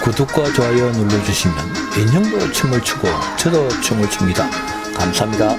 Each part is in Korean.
구독과 좋아요 눌러주시면 인형도 춤을 추고 저도 춤을 춥니다. 감사합니다.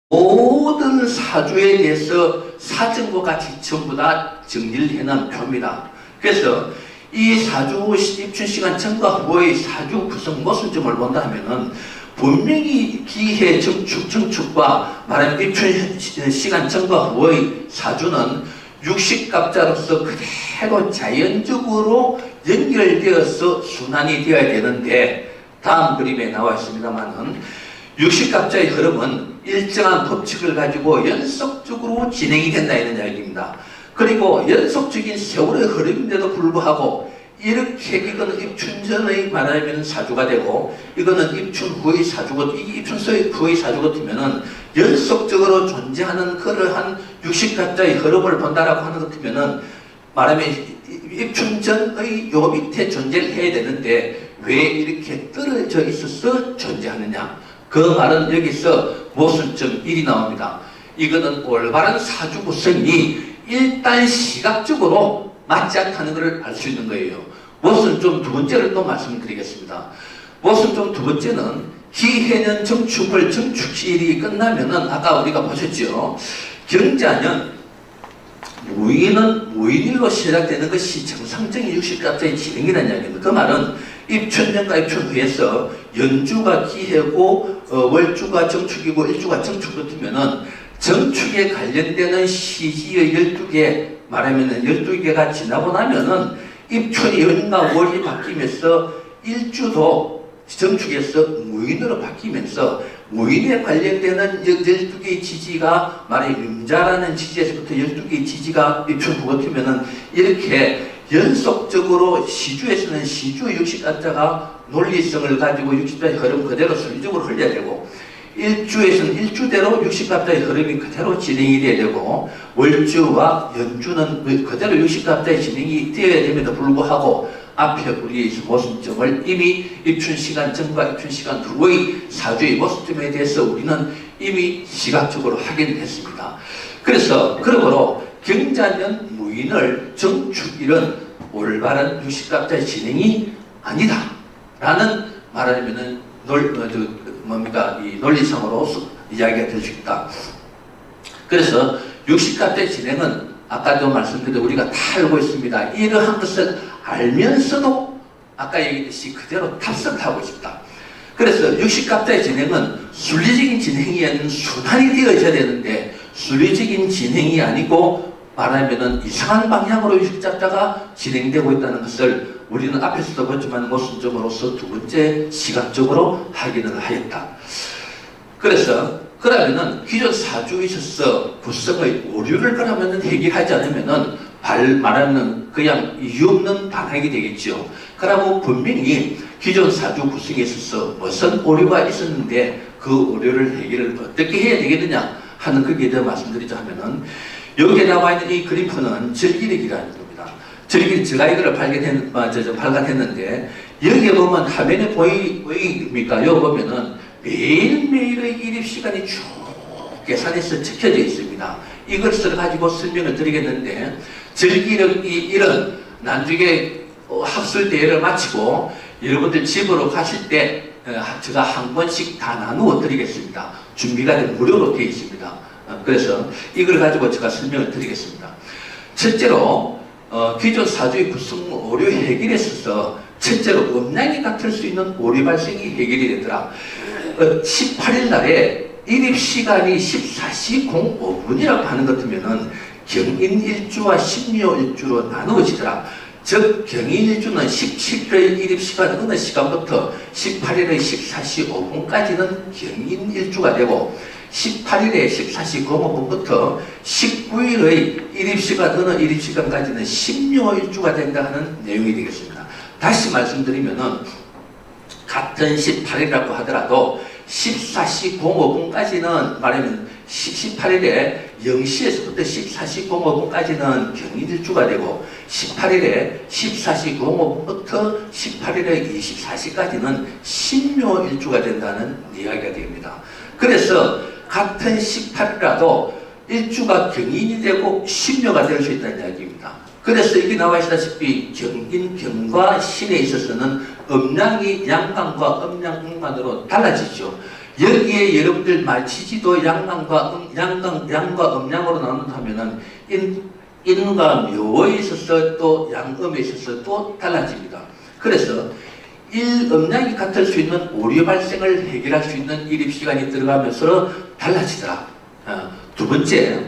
모든 사주에 대해서 사정과 같이 전부 다 정리를 해놓은 표입니다. 그래서 이 사주 입춘 시간 전과 후의 사주 구성 모순점을 본다 하면은 분명히 기해 정축과 말하면 입춘 시간 전과 후의 사주는 육식갑자로서 그대로 자연적으로 연결되어서 순환이 되어야 되는데, 다음 그림에 나와 있습니다만은 육식갑자의 흐름은 일정한 법칙을 가지고 연속적으로 진행이 된다 이런 이야기입니다. 그리고 연속적인 세월의 흐름인데도 불구하고 이렇게 이거는 입춘 전의 말하면 사주가 되고 이거는 입춘 후의 사주고, 이 입춘 후의 사주 같으면은 연속적으로 존재하는 그러한 육식갑자의 흐름을 본다라고 하는 것 같으면은 말하면 입춘 전의 요 밑에 존재를 해야 되는데 왜 이렇게 떨어져 있어서 존재하느냐, 그 말은 여기서 모순점 1이 나옵니다. 이거는 올바른 사주 구성이 일단 시각적으로 맞지 않다는 것을 알 수 있는 거예요. 모순점 두 번째를 또 말씀드리겠습니다. 모순점 두 번째는 기해년 정축을 정축일이 끝나면은 아까 우리가 보셨죠. 경자년 무인일로 시작되는 것이 정상적인 육식갑자의 진행이라는 이야기입니다. 그 말은 입춘년과 입춘후에서 연주가 기해고 월주가 정축이고 일주가 정축 같으면은 정축에 관련되는 시기의 12개 말하면은 12개가 지나고 나면은 입춘이 연과 월이 바뀌면서 일주도 정축에서 무인으로 바뀌면서 무인에 관련되는 12개의 지지가 말하면 임자라는 지지에서부터 12개의 지지가 입춘 후 같으면은 이렇게 연속적으로 시주에서는 시주 육식갑자가 논리성을 가지고 육식갑자의 흐름 그대로 순리적으로 흘려야 되고, 일주에서는 일주대로 육식갑자의 흐름이 그대로 진행이 돼야 되고, 월주와 연주는 그대로 육식갑자의 진행이 되어야 됨에도 불구하고 앞에 우리의 모순점을 이미 입춘시간 전과 입춘시간 후의 사주의 모순점에 대해서 우리는 이미 시각적으로 확인했습니다. 그래서 그러므로 경자년 무인을 정축일은 올바른 육식갑자의 진행이 아니다 라는 말하면은 이 논리상으로 이야기가 될 수 있다. 그래서 육식갑자의 진행은 아까도 말씀드린 우리가 다 알고 있습니다. 이러한 것을 알면서도 아까 얘기했듯이 그대로 탑승하고 싶다. 그래서 육식갑자의 진행은 순리적인 진행이 아닌 순환이 되어져야 되는데 순리적인 진행이 아니고 말하면은 이상한 방향으로 육식갑자가 진행되고 있다는 것을 우리는 앞에서도 봤지만 모순점으로서 두 번째 시각적으로 확인을 하였다. 그래서 그러면은 기존 사주에 있어서 구성의 오류를 그러면은 해결하지 않으면은 말하면 그냥 이유 없는 반항이 되겠죠. 그러고 분명히 기존 사주 구성에 있어서 무슨 오류가 있었는데 그 오류를 해결을 어떻게 해야 되겠느냐 하는 거기에 대해 말씀드리자 하면은 여기에 나와 있는 이 그림표는 절기력이라는 겁니다. 절기 제가 이거를 발간했는데 여기에 보면 화면에 보입니까? 여기 보면은 매일매일의 일입시간이 쭉 계산해서 적혀져 있습니다. 이것을 가지고 설명을 드리겠는데, 절기력이 이런 나중에 학술 대회를 마치고 여러분들 집으로 가실 때 제가 한 권씩 다 나누어 드리겠습니다. 준비가 된 무료로 되어 있습니다. 그래서 이걸 가지고 제가 설명을 드리겠습니다. 첫째로 기존 사주의 구성 오류 해결에 있어서 첫째로 음양이 같을 수 있는 오류 발생이 해결이 되더라. 18일 날에 일입시간이 14시 05분이라고 하는 것 같으면은 경인일주와 신묘일주로 나누어지더라. 즉 경인일주는 17일의 일입시간 어느 시간부터 18일의 14시 5분까지는 경인일주가 되고 18일에 14시 05분부터 19일의 일입시간 어느 일입시간까지는 신묘일주가 된다 하는 내용이 되겠습니다. 다시 말씀드리면은 같은 18일이라고 하더라도 14시 05분까지는 말하면 18일에 0시에서부터 14시 05분까지는 경인일주가 되고 18일에 14시 05분부터 18일에 24시까지는 신묘일주가 된다는 이야기가 됩니다. 그래서 같은 18일이라도 일주가 경인이 되고 신묘가 될 수 있다는 이야기입니다. 그래서 여기 나와 있다시피 경과 신에 있어서는 음양이 양강과 음양으로 달라지죠. 여기에 여러분들 마치지도 양강과 음양으로 나눈다면은 인과 묘에 있어서 또 양음에 있어서 또 달라집니다. 그래서 음양이 같을 수 있는 오류 발생을 해결할 수 있는 일입시간이 들어가면서 달라지더라. 두 번째,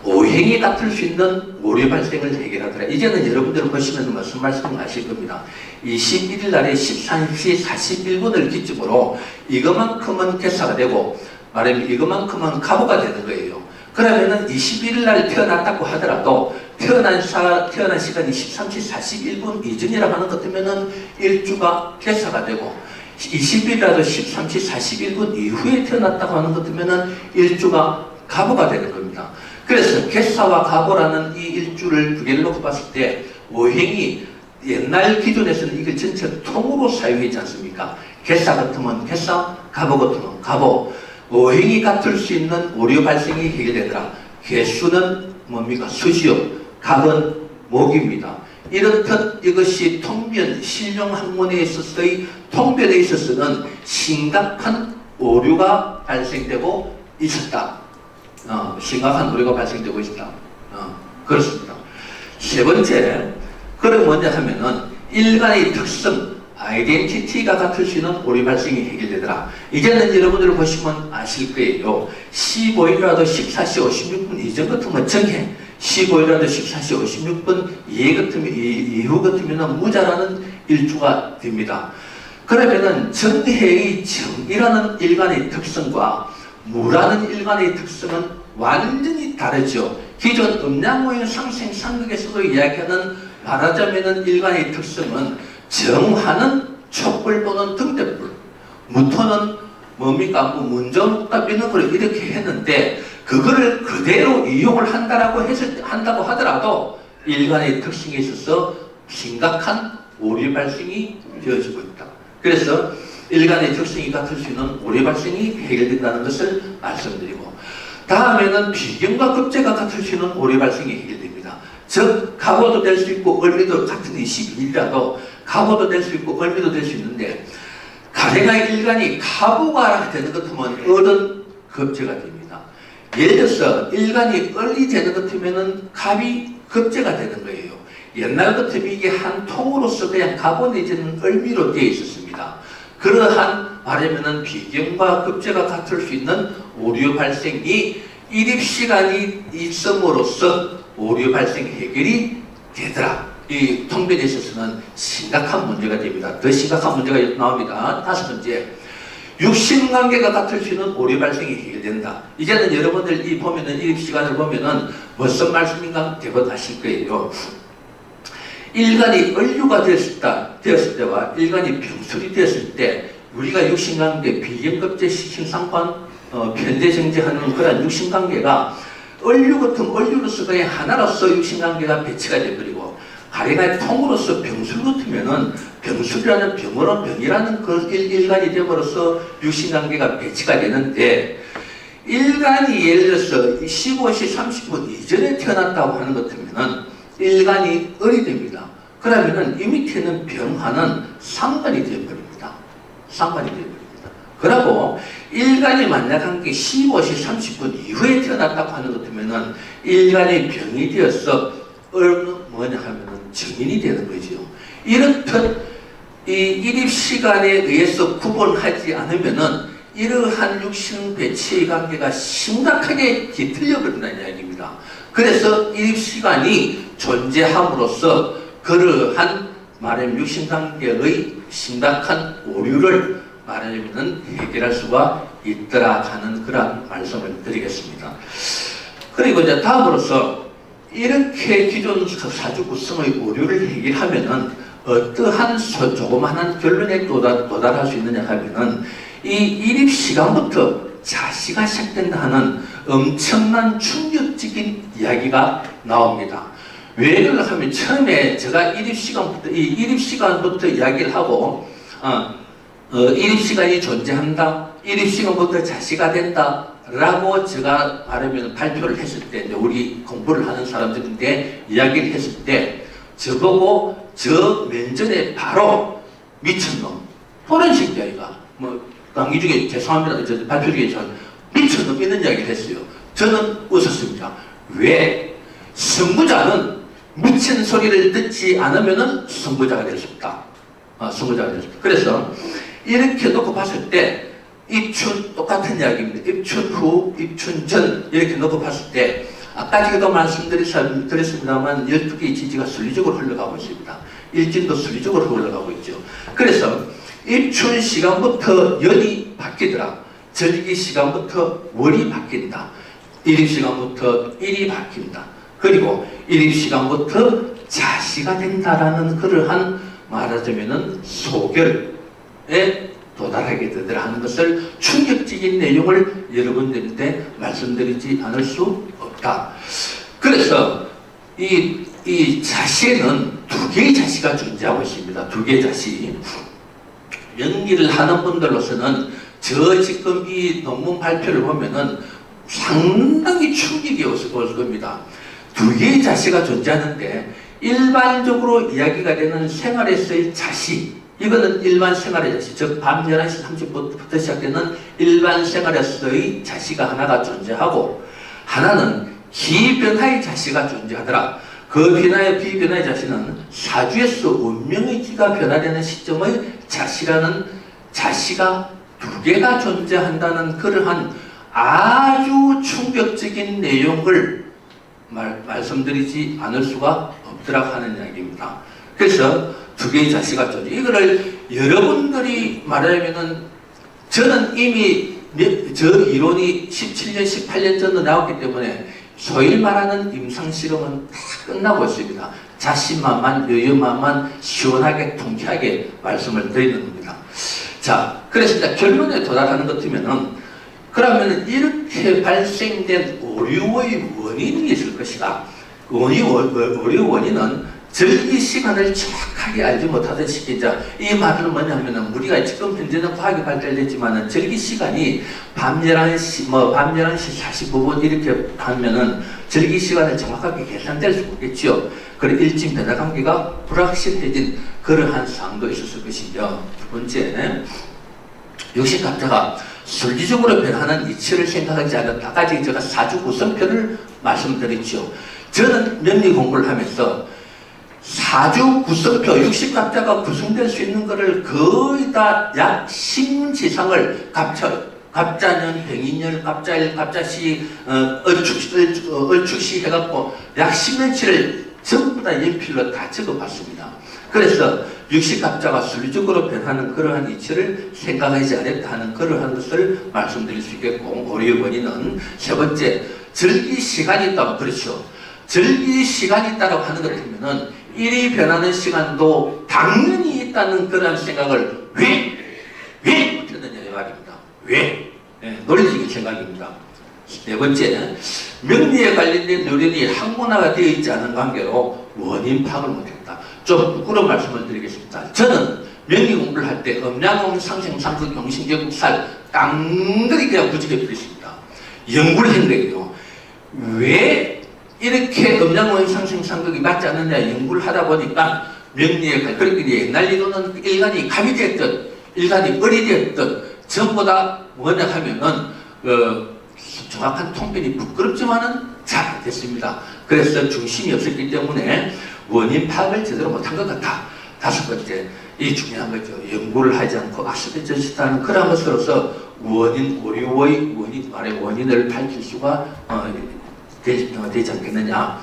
오행이 같을 수 있는 오류 발생을 해결하더라. 이제는 여러분들 보시면 무슨 말씀을 아실 겁니다. 21일 날에 13시 41분을 기점으로 이것만큼은 개사가 되고 말하면 이것만큼은 가보가 되는 거예요. 그러면은 21일 날 태어났다고 하더라도 태어난 시간이 13시 41분 이전이라고 하는 것 때문에는 일주가 개사가 되고 20일이라도 13시 41분 이후에 태어났다고 하는 것 때문에는 일주가 가보가 되는 겁니다. 그래서 개사와 가보라는 이 일주를 두 개를 놓고 봤을 때 오행이 옛날 기존에서는 이걸 전체 통으로 사용했지 않습니까? 개사 같으면 개사, 가보 같으면 가보. 오행이 같을 수 있는 오류 발생이 해결되더라. 개수는 뭡니까? 수지요. 갑은 목입니다. 이렇듯 이것이 통변, 신용학문에 있어서의 통변에 있어서는 심각한 오류가 발생되고 있었다. 심각한 오류가 발생되고 있다. 그렇습니다. 세 번째, 그럼 뭐냐 하면은 일간의 특성, 아이덴티티가 같을 수 있는 오류 발생이 해결되더라. 이제는 여러분들 보시면 아실 거예요. 15일이라도 14시 56분 이전 같으면 정해. 15일이라도 14시 56분 이후 같으면 무자라는 일주가 됩니다. 그러면은 정해의 정이라는 일간의 특성과 무라는 일간의 특성은 완전히 다르죠. 기존 음양오행 상생 상극에서도 이야기하는 말하자면은 일간의 특성은 정화는 촛불 또는 등대불, 무토는 뭡니까? 문정답 있는 걸 이렇게 했는데 그거를 그대로 이용을 한다고 하더라도 일간의 특성에 있어서 심각한 오류 발생이 되어지고 있다. 그래서 일간의 특성이 같을 수 있는 오류 발생이 해결된다는 것을 말씀드리고, 다음에는 비경과 급제가 같을 수 있는 오류 발생이 해결됩니다. 즉 가보도 될 수 있고 을미도 같은 22일이라도 가보도 될 수 있고 을미도 될 수 있는데 가래가 일간이 가보가 되는 것 같으면 을은 급제가 됩니다. 예를 들어서 일간이 을이 되는 것 같으면 갑이 급제가 되는 거예요. 옛날 같으면 이게 한 통으로서 그냥 가보 내지는 을미로 되어 있었습니다. 그러한 말하면은 비경과 급제가 같을 수 있는 오류 발생이 일입시간이 있음으로써 오류 발생 해결이 되더라. 이 통변에 있어서는 심각한 문제가 됩니다. 더 심각한 문제가 나옵니다. 다섯 번째, 육신관계가 같을 수 있는 오류 발생이 해결된다. 이제는 여러분들 이 보면은 일입시간을 보면은 무슨 말씀인가 대번 아실 거예요. 일간이 을류가 되었을 때와 일간이 병술이 되었을 때 우리가 육신관계, 비경급제, 식신상관, 편대정제하는 그런 육신관계가 을류 같은 을류로서 그냥 하나로서 육신관계가 배치가 되어버리고 가래가 통으로서 병술 같으면은 병술이라는 병으로 병이라는 그 일간이 되어버려서 육신관계가 배치가 되는데 일간이 예를 들어서 15시 30분 이전에 태어났다고 하는 것 같으면은 일간이 을이 됩니다. 그러면은 이 밑에는 병화는 상관이 되어버립니다. 상관이 되어버립니다. 그러고 일간이 만약한 게 15시 30분 이후에 태어났다고 하는 것 같으면은 일간이 병이 되어서 뭐냐 하면은 정인이 되는 거죠. 이렇듯 이 일입시간에 의해서 구분하지 않으면은 이러한 육신 배치의 관계가 심각하게 뒤틀려 버린다는 이야기입니다. 그래서 일입시간이 존재함으로써 그러한 말하자면 육신관계의 심각한 오류를 말하자면 해결할 수가 있더라 하는 그런 말씀을 드리겠습니다. 그리고 이제 다음으로서 이렇게 기존 사주 구성의 오류를 해결하면은 어떠한 조그마한 결론에 도달할 수 있느냐 하면은 이 일입 시간부터 자시가 시작된다 하는 엄청난 충격적인 이야기가 나옵니다. 왜 그러냐 하면 처음에 제가 일입시간부터 이야기를 하고 일입시간이 존재한다, 일입시간부터 자시가 된다 라고 제가 말하면 발표를 했을 때, 이제 우리 공부를 하는 사람들인데 이야기를 했을 때, 저보고 저 면전에 바로 미친놈, 그런 식 이야기가, 뭐, 강의 중에 죄송합니다. 저 발표 중에 저 미친놈 이런 이야기를 했어요. 저는 웃었습니다. 왜? 선구자는 묻힌 소리를 듣지 않으면은 선구자가 될 수 없다. 선구자가 될 수 없다. 그래서 이렇게 놓고 봤을 때, 입춘 똑같은 이야기입니다. 입춘 후, 입춘 전 이렇게 놓고 봤을 때 아까지도 말씀드렸습니다만 12개의 지지가 순리적으로 흘러가고 있습니다. 일진도 순리적으로 흘러가고 있죠. 그래서 입춘 시간부터 연이 바뀌더라. 절기 시간부터 월이 바뀐다. 일입 시간부터 일이 바뀐다. 그리고 일입 시간부터 자시가 된다라는 그러한 말하자면은 소결에 도달하게 되더라 하는 것을 충격적인 내용을 여러분들한테 말씀드리지 않을 수 없다. 그래서 이 자시에는 두 개의 자시가 존재하고 있습니다. 두 개의 자시. 연기를 하는 분들로서는 저 지금 이 논문 발표를 보면은 상당히 충격이 올 겁니다. 두 개의 자시가 존재하는데 일반적으로 이야기가 되는 생활에서의 자시, 이거는 일반 생활의 자시, 즉 밤 11시 30분부터 시작되는 일반 생활에서의 자시가 하나가 존재하고, 하나는 기변화의 자시가 존재하더라. 그 비변화의 자시는 사주에서 운명의 기가 변화되는 시점의 자시라는 자시가 두 개가 존재한다는 그러한 아주 충격적인 내용을 말씀드리지 않을 수가 없더라 하는 이야기입니다. 그래서 두 개의 자시가 존재. 이거를 여러분들이 말하면은 저는 이미 저 이론이 17년, 18년 전에 나왔기 때문에 소위 말하는 임상실험은 다 끝나고 있습니다. 자신만만, 여유만만 시원하게 통쾌하게 말씀을 드리는 겁니다. 자, 그래서 이제 결론에 도달하는 것 같으면은 그러면 이렇게 발생된 오류의 원인이 있을 것이다. 오류 원인은 절기 시간을 정확하게 알지 못하던 시기자. 이 말은 뭐냐면은 우리가 지금 현재는 과학이 발달됐지만은 절기 시간이 밤 11시, 밤 11시 45분 이렇게 하면은 절기 시간을 정확하게 계산될 수 없겠죠. 그리고 일진 변화 관계가 불확실해진 그러한 사항도 있었을 것이죠. 두 번째, 육신갑자가 순리적으로 변하는 이치를 생각하지 않은 아까 제가 사주 구성표를 말씀드렸죠. 저는 명리 공부를 하면서 사주 구성표 60갑자가 구성될 수 있는 것을 거의 다 약 10지상을 갑자년, 병인년, 갑자일, 갑자시, 얼축시 해갖고 약 10년치를 전부 다 연필로 다 적어봤습니다. 그래서 60갑자가 순리적으로 변하는 그러한 이치를 생각하지 않았다 하는 그러한 것을 말씀드릴 수 있겠고, 오류의 원인은 세 번째, 절기 시간이 있다고. 그렇죠. 절기 시간이 있다고 하는 것 같으면은 일이 변하는 시간도 당연히 있다는 그런 생각을 왜 못했느냐 말입니다. 왜? 논리적인 생각입니다. 네 번째, 명리에 관련된 요령이 학문화가 되어 있지 않은 관계로 원인 파악을 못했다. 좀 부끄러운 말씀을 드리겠습니다. 저는 명리 공부를 할 때 음양음 상생상극 용신계국살 깡그리 그냥 부지게 버렸습니다. 연구를 한 거예요. 왜 이렇게 음양오행 상생상극이 맞지 않느냐 연구를 하다 보니까 명리에 그렇게 옛날 이론은 일간이 갑이 되었든 일간이 을이 되었든 전부 다 뭐냐 하면은 정확한 통변이 부끄럽지만은 잘 안 됐습니다. 그래서 중심이 없었기 때문에 원인 파악을 제대로 못한 것 같다. 다섯 번째, 이 중요한 거죠. 연구를 하지 않고 악습해졌다는 그런 것으로서 오류의 원인을 밝힐 수가 되지 않겠느냐.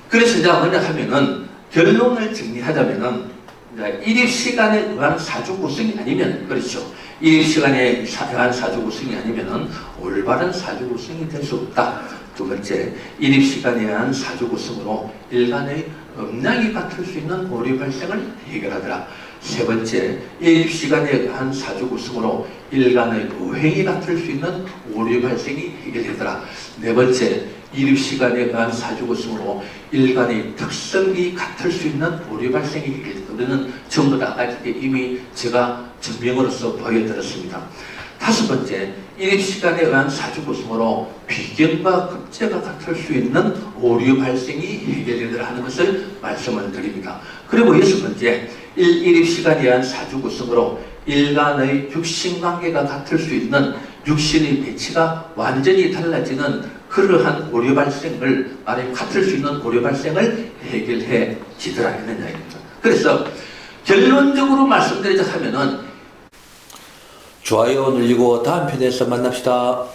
그래서 이제 뭐냐 하면은 결론을 정리하자면은 일입시간에 의한 사주 구성이 아니면, 그렇죠. 일입시간에 의한 사주 구성이 아니면은 올바른 사주 구성이 될 수 없다. 두 번째, 일입시간에 의한 사주 구성으로 일간의 음양이 같을 수 있는 오류 발생을 해결하더라. 세 번째, 일입시간에 의한 사주 구성으로 일간의 오행이 같을 수 있는 오류 발생이 해결되더라. 네 번째, 일입시간에 의한 사주 구성으로 일간의 특성이 같을 수 있는 오류 발생이 해결되는 전부 다 아까 이미 제가 증명으로서 보여드렸습니다. 다섯 번째, 일입시간에 의한 사주 구성으로 비견과 급제가 같을 수 있는 오류 발생이 해결되도록 하는 것을 말씀을 드립니다. 그리고 여섯 번째, 일입시간에 의한 사주 구성으로 일간의 육신관계가 같을 수 있는 육신의 배치가 완전히 달라지는 그러한 오류 발생을, 말하자면 같을 수 있는 오류 발생을 해결해 지더라 하는 이야기입니다. 그래서 결론적으로 말씀드리자 하면은 좋아요 눌리고 다음 편에서 만납시다.